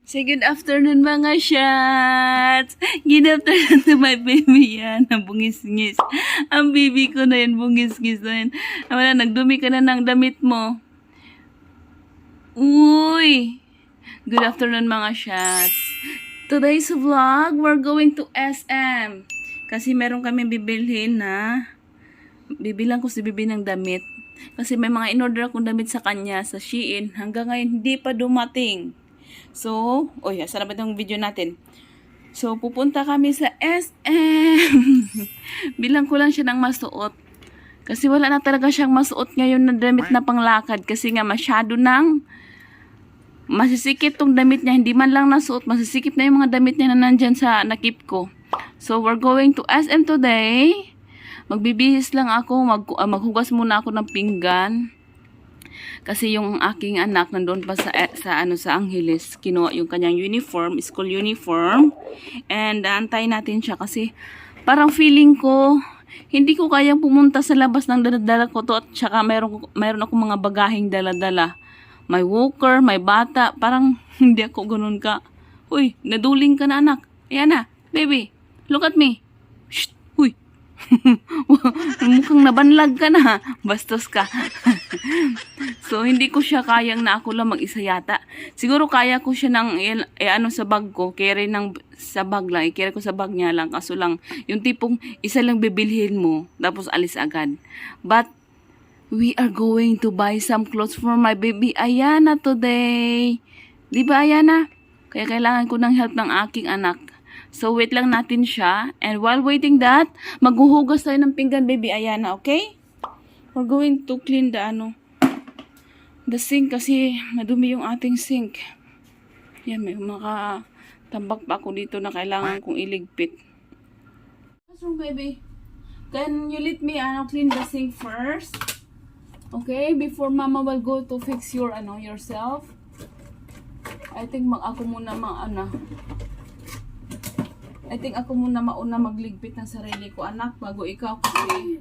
Say good afternoon mga shots! Good afternoon to my baby yan. Ang bungis-ngis. Ang baby ko na yan, bungis-ngis na yan. Wala, nagdumi ka na ng damit mo. Uy! Good afternoon mga shots. Today's vlog, we're going to SM. Kasi meron kami bibilhin na bibilang ko si Bibi ng damit. Kasi may mga in-order akong damit sa kanya sa Shein. Hanggang ngayon, hindi pa dumating. So, saan na ba itong video natin? So, pupunta kami sa SM. Bilang ko lang siya ng masuot. Kasi wala na talaga siyang masuot ngayon na damit na panglakad. Kasi nga masyado nang masisikip tong damit niya. Hindi man lang nasuot. Masisikip na yung mga damit niya na nandyan sa nakip ko. So, we're going to SM today. Magbibihis lang ako. Maghugas muna ako ng pinggan. Kasi yung aking anak nandoon pa sa Angeles, kinuha yung kanyang uniform, school uniform. And antay natin siya kasi parang feeling ko hindi ko kayang pumunta sa labas ng dala-dala ko to at saka mayroon akong mga bagaheng dala-dala. May walker, may bata, parang hindi ako ganun ka. Uy, naduling ka na anak. Ayan na, baby, look at me. Shh, uy. Mukhang nabanlag ka na. Bastos ka. So, hindi ko siya kayang na ako lang mag-isa yata. Siguro kaya ko siya ng sa bag ko. Carry sa bag lang. I-carry ko sa bag niya lang. Kaso lang, yung tipong isa lang bibilhin mo. Tapos alis agad. But, we are going to buy some clothes for my baby Ayana today. Di ba Ayana? Kaya kailangan ko ng help ng aking anak. So, wait lang natin siya. And while waiting that, maghuhugas tayo ng pinggan, baby Ayana, okay? We're going to clean the sink kasi madumi yung ating sink. Yan, may makatambak pa ako dito na kailangan kong iligpit. What's wrong, baby? Can you let me clean the sink first? Okay? Before mama will go to fix yourself. I think ako muna mauna magligpit ng sarili ko, anak, bago ikaw kasi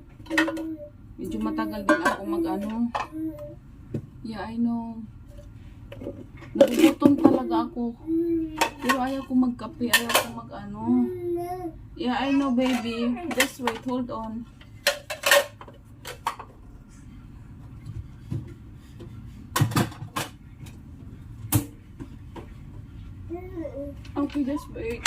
medyo matagal din ako Yeah, I know. Nagugutom talaga ako. Pero ayaw ko magkape, ayaw ko Yeah, I know, baby. Just wait, hold on. Okay, just wait.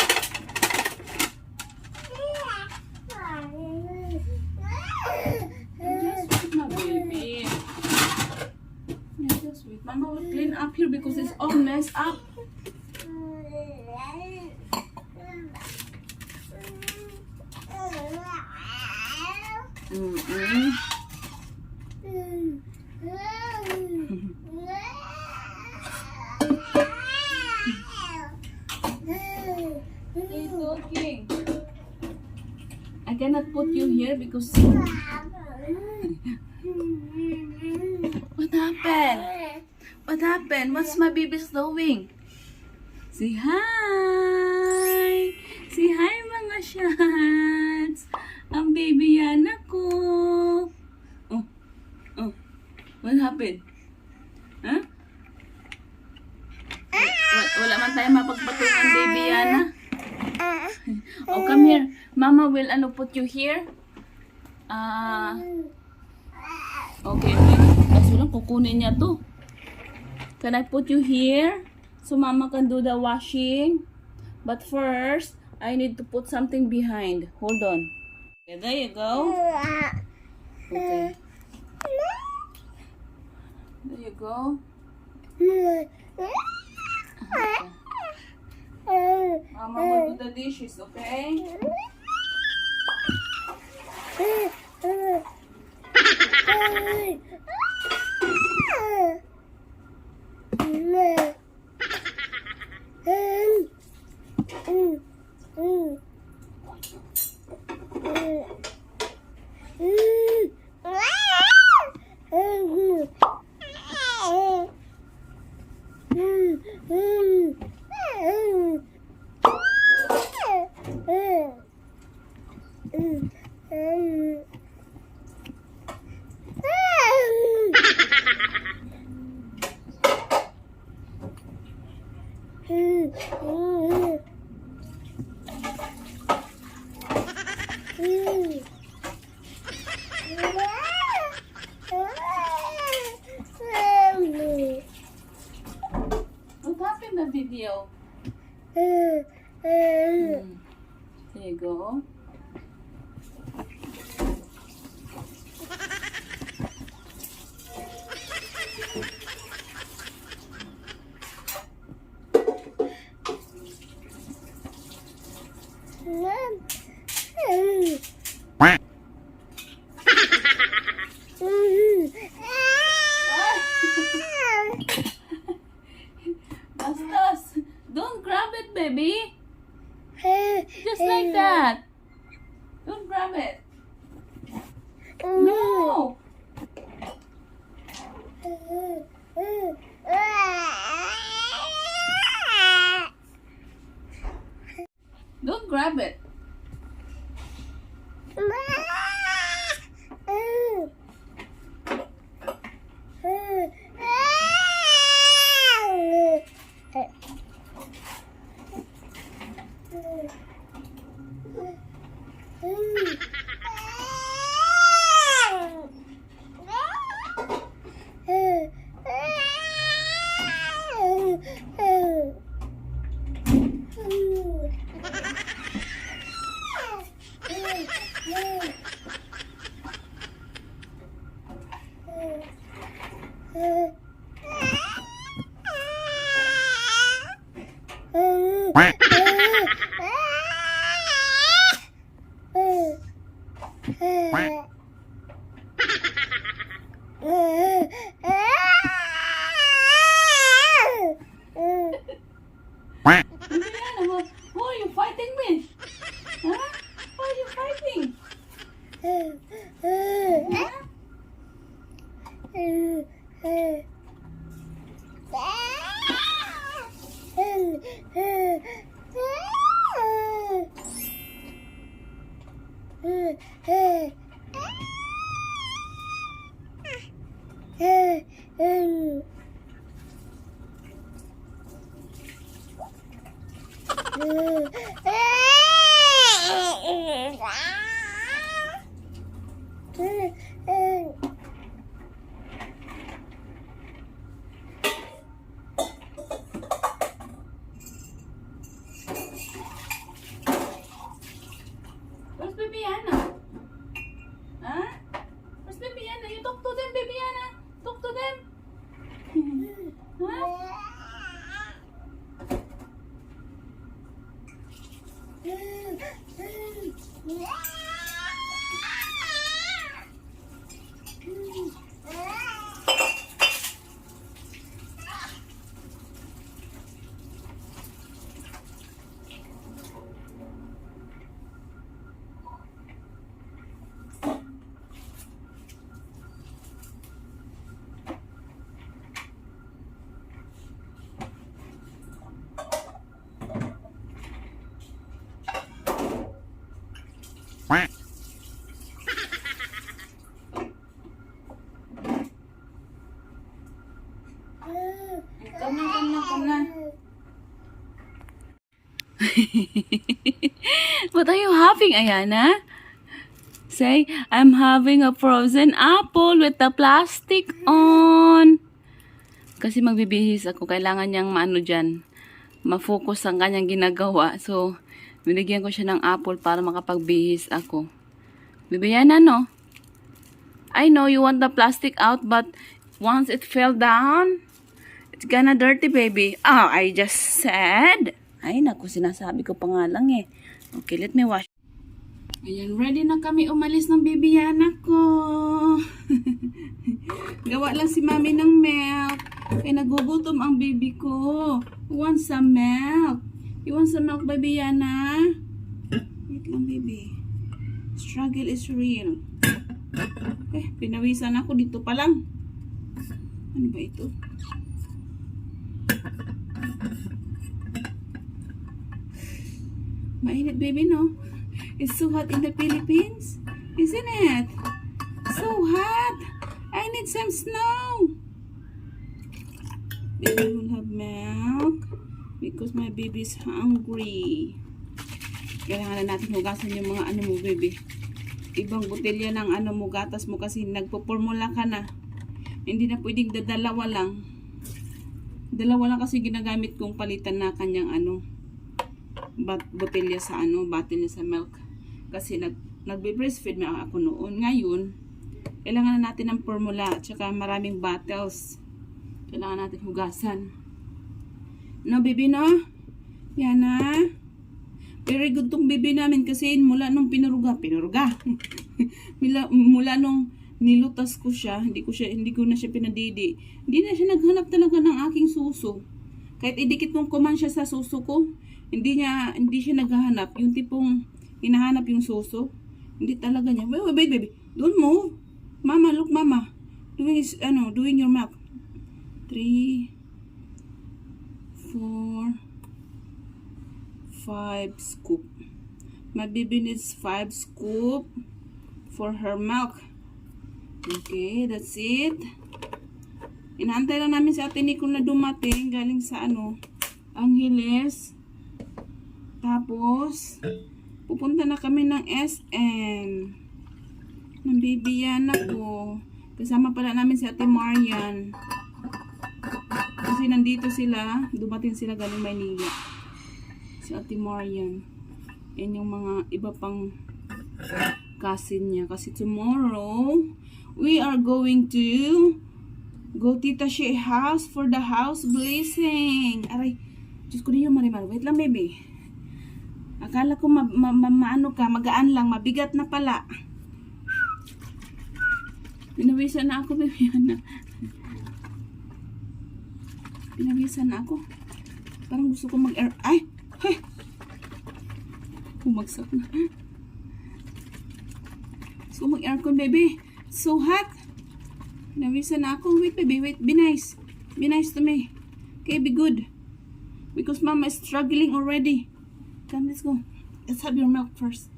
Mama will clean up here because it's all messed up. He's talking. I cannot put you here because... What happened? What happened? What's my baby's doing? Say hi! Say hi mga shots! Ang baby yan ako! Oh. What happened? Huh? Wala man tayo mapagpatungan, baby Yana. Oh, come here. Mama will put you here. Okay. Kaso lang kukunin niya to. Can I put you here? So mama can do the washing. But first, I need to put something behind. Hold on. Okay, there you go. Okay. There you go. Okay. Mama will do the dishes, okay? What happened in the video? There you go. Bastos, don't grab it, baby. Just like that. Don't grab it. No. Don't grab it. Bibiana, who are you fighting with? Huh? Who are you fighting? Huh? Where's Bibiana? Huh? Where's Bibiana? You talk to them, Bibiana. Talk to them. Huh? Come na. What are you having, Ayana? Say, I'm having a frozen apple with the plastic on. Kasi magbibihis ako. Kailangan niyang maano dyan. Ma-focus ang kanyang ginagawa. So, binigyan ko siya ng apple para makapagbihis ako. Bibiana, no? I know you want the plastic out, but once it fell down, it's gonna dirty, baby. Oh, I just said. Ay, naku, sinasabi ko pa nga lang eh. Okay, let me wash. Ayan, ready na kami umalis ng Bibiana ko. Gawa lang si mami ng milk. Kaya nagugutom ang baby ko. Who wants some milk? You want some milk, Bibiana? Wait lang, baby. Struggle is real. Pinawisan ako dito pa lang. Ano ba ito? Mainit, baby, no? It's so hot in the Philippines. Isn't it? So hot. I need some snow. Baby will have milk. Because my baby is hungry. Kailangan na natin hugasan yung mga ano mo, baby. Ibang botelya ng ano mo, gatas mo kasi nagpo-formula ka na. Hindi na pwedeng dalawa lang. Dalawa lang kasi ginagamit kong palitan na kanyang ano, botelya sa ano, bottle niya sa milk. Kasi nagbe-breastfeed na ako noon. Ngayon, kailangan na natin ng formula at saka maraming bottles. Kailangan natin hugasan. No, baby, no? Yan na. Very good tong baby namin kasi mula nung pinuruga. Mula nung nilutas ko siya, hindi ko na siya pinadidi. Hindi na siya naghanap talaga ng aking suso. Kahit idikit mong kuman siya sa suso ko, hindi siya naghahanap. Yung tipong hinahanap yung suso, hindi talaga niya. Wait, baby. Don't move. Mama, look, mama. Doing your milk. 3, 4, 5 scoop. My baby needs 5 scoop for her milk. Okay, that's it. Inaantay lang namin si Ate Nicole na dumating galing sa Angeles. Tapos pupunta na kami ng SM. Ng baby yan ako. Kasama pala namin si Ate Marian. Kasi nandito sila, dumating sila galing Maynila. Si Ate Marian. Yan yung mga iba pang cousin niya. Kasi tomorrow, we are going to go Tita Shea house for the house blessing. Aray, Diyos ko niyo, Marimar. Wait lang, baby. Akala ko maano ka, magaan lang, mabigat na pala. Pinawisan na ako, baby. Pinawisan na ako. Parang gusto ko mag-air. Ay! Hey! Bumagsak na. Gusto ko mag-aircon, baby. So hot. Pinawisan na ako. Wait, baby. Wait. Be nice. Be nice to me. Okay, be good. Because mama is struggling already. Come, let's go. Let's have your milk first.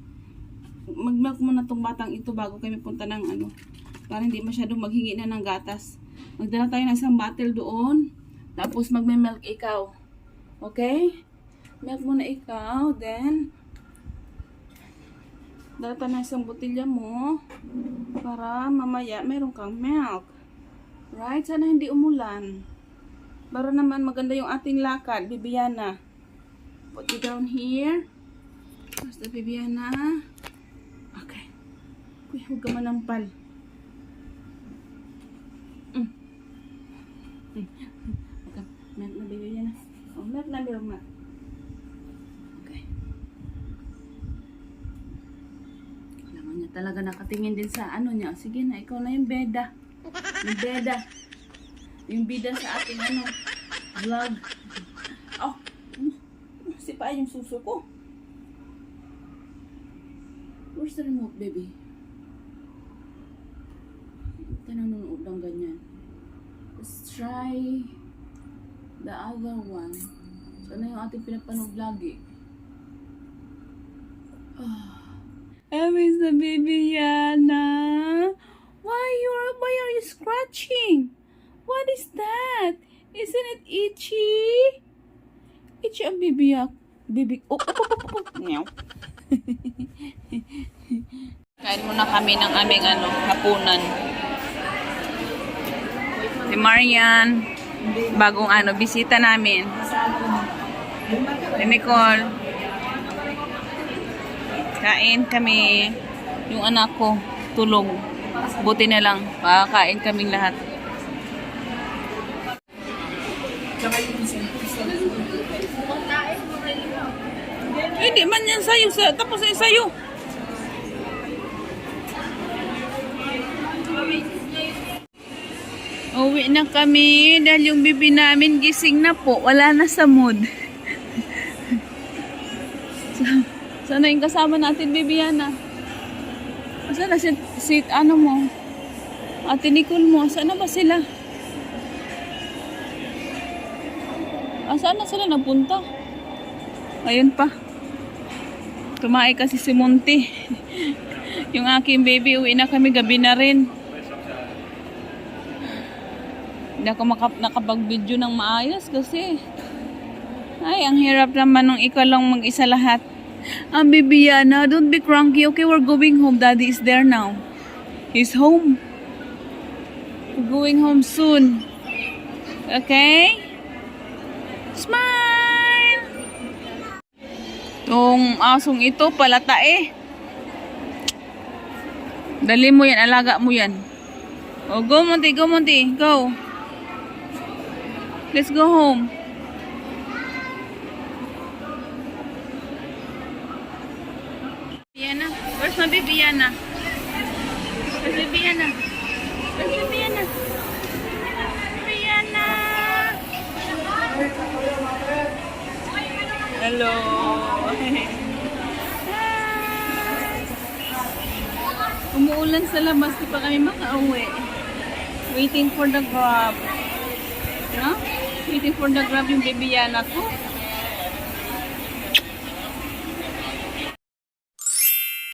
Mag-milk muna tong batang ito bago kami punta ng para hindi masyadong maghingi na ng gatas. Magdala tayo ng isang bottle doon. Tapos magme-milk ikaw. Okay? Milk muna ikaw. Then, dala tayo ng isang botelya mo. Para mamaya meron kang milk. Right? Sana hindi umulan. Para naman maganda yung ating lakad. Bibiana. Put you down here. Basta Bibiana. Okay. Uy, huwag ka manampal. Milk na Bibiana. Oh, milk na Bibiana. Okay. Kailangan niya talaga nakatingin din sa niya. Sige na, ikaw na yung beda. Yung beda. Yung bida sa ating vlog. Oh, sipa yung suso ko. Where's the remote, baby? Ito na nanonood ng ganyan. Let's try the other one. Sana yung ating pinapanood lagi. I miss the baby Yana. Why are you scratching? What is that? Isn't it itchy? Itchy ang baby. Oh. Meow. Kain muna kami ng aming hapunan. Si Marian, bagong bisita namin. Si Nicole. Kain kami. Yung anak ko, tulog. Buti na lang, makakain kaming lahat. Hindi man yan sayo. Tapos yung sayo. Uwi na kami dahil yung bibi namin gising na po. Wala na sa mood. Sana yung kasama natin, Bibiana. Sana si mo? Ate Nicole mo. Sana ba sila? Saan na sila nagpunta? Ayun pa. Tumae kasi si Monty. Yung aking baby, uwi na kami, gabi na rin. Hindi ako nakapag-video ng maayos kasi Ay, ang hirap naman nung ikaw lang mag-isa lahat. Bibiana, don't be cranky. Okay, we're going home. Daddy is there now. He's home. We're going home soon. Okay? Smile! Tong asong ito, palatae. Dali mo yan, alaga mo yan. Oh, go Monty, go Monty, go. Let's go home. Bibiana, where's my Bibiana? Where's Bibiana? Where's Bibiana? Bibiana! Hello! Umuulan sa labas, di pa kami makauwi. Waiting for the grab. No? Waiting for the grab yung Bibiana ko.